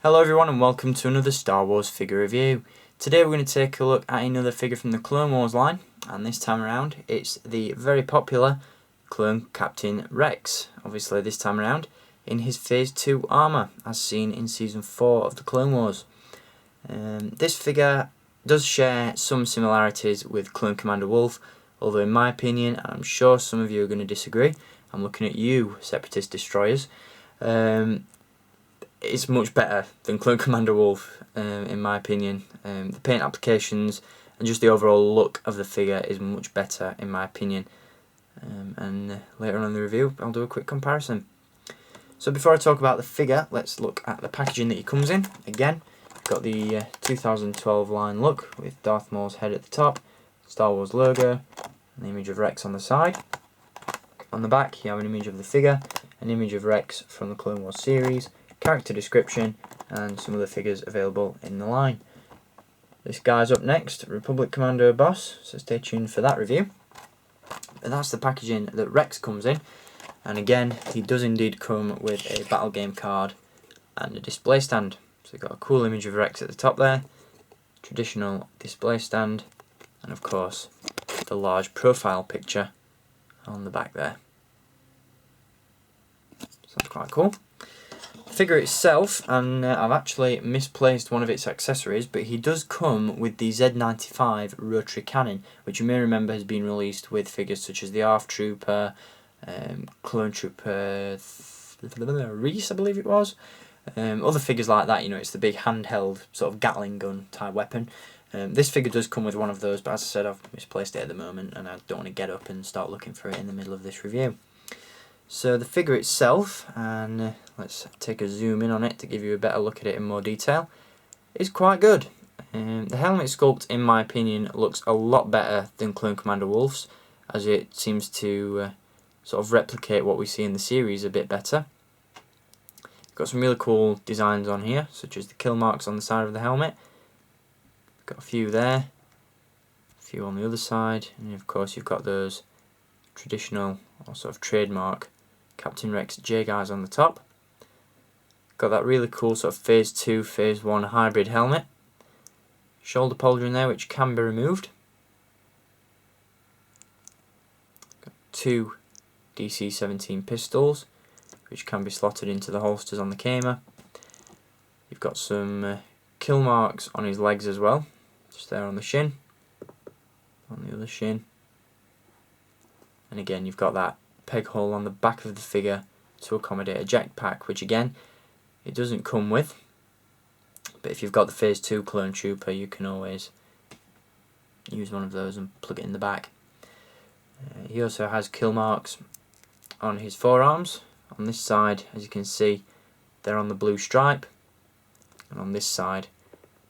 Hello everyone and welcome to another Star Wars figure review. Today we're going to take a look at another figure from the Clone Wars line, and this time around it's the very popular Clone Captain Rex, obviously this time around in his Phase 2 armour as seen in Season 4 of the Clone Wars. This figure does share some similarities with Clone Commander Wolffe, although in my opinion, and I'm sure some of you are going to disagree, I'm looking at you Separatist Destroyers, it's much better than Clone Commander Wolffe, in my opinion. The paint applications and just the overall look of the figure is much better in my opinion. Later on in the review I'll do a quick comparison. So before I talk about the figure, let's look at the packaging that he comes in. Again, got the 2012 line look with Darth Maul's head at the top, Star Wars logo, an image of Rex on the side. On the back you have an image of the figure, an image of Rex from the Clone Wars series, character description, and some of the figures available in the line. This guy's up next, Republic Commando Boss, so stay tuned for that review. And that's the packaging that Rex comes in, and again he does indeed come with a battle game card and a display stand. So you've got a cool image of Rex at the top there, traditional display stand, and of course the large profile picture on the back there. So that's quite cool. The figure itself, and I've actually misplaced one of its accessories, but he does come with the Z95 rotary cannon, which you may remember has been released with figures such as the ARF Trooper, Clone Trooper Reese, I believe it was. Other figures like that, you know, it's the big handheld sort of Gatling gun type weapon. This figure does come with one of those, but as I said, I've misplaced it at the moment and I don't want to get up and start looking for it in the middle of this review. So the figure itself, and let's take a zoom in on it to give you a better look at it in more detail, is quite good. The helmet sculpt, in my opinion, looks a lot better than Clone Commander Wolffe's, as it seems to sort of replicate what we see in the series a bit better. Got some really cool designs on here, such as the kill marks on the side of the helmet. Got a few there, a few on the other side, and of course you've got those traditional or sort of trademark Captain Rex J guys on the top. Got that really cool sort of Phase 2, Phase 1 hybrid helmet. Shoulder pauldron there which can be removed. Got two DC-17 pistols which can be slotted into the holsters on the Kamer. You've got some kill marks on his legs as well, just there on the shin, on the other shin. And again you've got that peg hole on the back of the figure to accommodate a jetpack, which again it doesn't come with, but if you've got the Phase 2 Clone Trooper you can always use one of those and plug it in the back. He also has kill marks on his forearms. On this side, as you can see, they're on the blue stripe, and on this side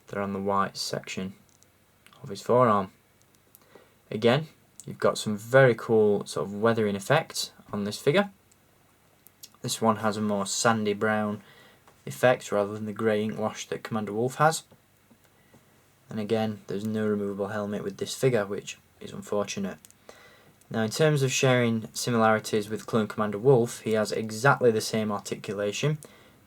they're on the white section of his forearm. Again, you've got some very cool sort of weathering effects on this figure. This one has a more sandy brown effect rather than the grey ink wash that Commander Wolffe has. And again, there's no removable helmet with this figure, which is unfortunate. Now in terms of sharing similarities with Clone Commander Wolffe, he has exactly the same articulation.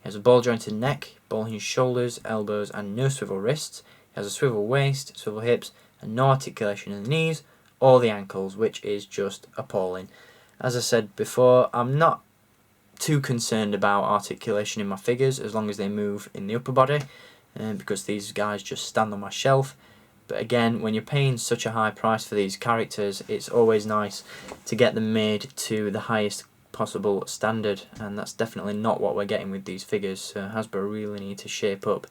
He has a ball jointed neck, ball hinged shoulders, elbows and no swivel wrists. He has a swivel waist, swivel hips and no articulation in the knees or the ankles, which is just appalling. As I said before, I'm not too concerned about articulation in my figures as long as they move in the upper body, because these guys just stand on my shelf. But again, when you're paying such a high price for these characters, it's always nice to get them made to the highest possible standard, and that's definitely not what we're getting with these figures, so Hasbro really need to shape up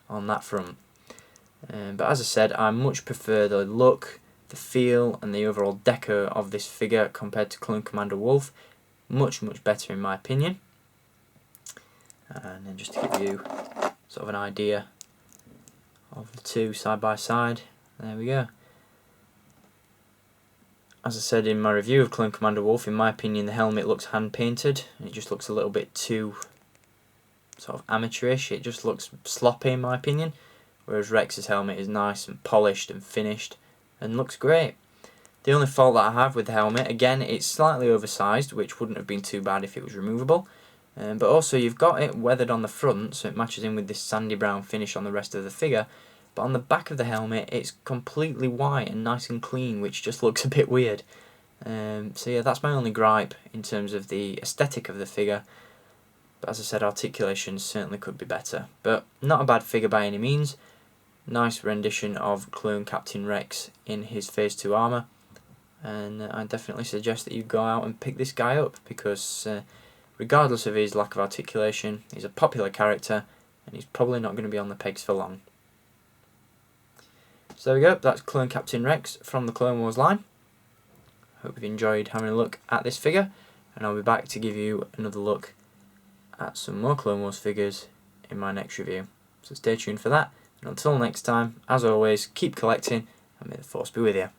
on that front. But as I said, I much prefer the look, the feel and the overall deco of this figure compared to Clone Commander Wolffe. Much better in my opinion. And then just to give you sort of an idea of the two side by side, there we go. As I said in my review of Clone Commander Wolffe, in my opinion the helmet looks hand painted. It just looks a little bit too sort of amateurish. It just looks sloppy in my opinion, whereas Rex's helmet is nice and polished and finished and looks great. The only fault that I have with the helmet, again, it's slightly oversized, which wouldn't have been too bad if it was removable. But also you've got it weathered on the front, so it matches in with this sandy brown finish on the rest of the figure. But on the back of the helmet, it's completely white and nice and clean, which just looks a bit weird. So yeah, that's my only gripe in terms of the aesthetic of the figure. But as I said, articulation certainly could be better. But not a bad figure by any means. Nice rendition of Clone Captain Rex in his Phase 2 armour. And I definitely suggest that you go out and pick this guy up, because regardless of his lack of articulation, he's a popular character and he's probably not going to be on the pegs for long. So there we go, that's Clone Captain Rex from the Clone Wars line. Hope you've enjoyed having a look at this figure, and I'll be back to give you another look at some more Clone Wars figures in my next review. So stay tuned for that, and until next time, as always, keep collecting, and may the Force be with you.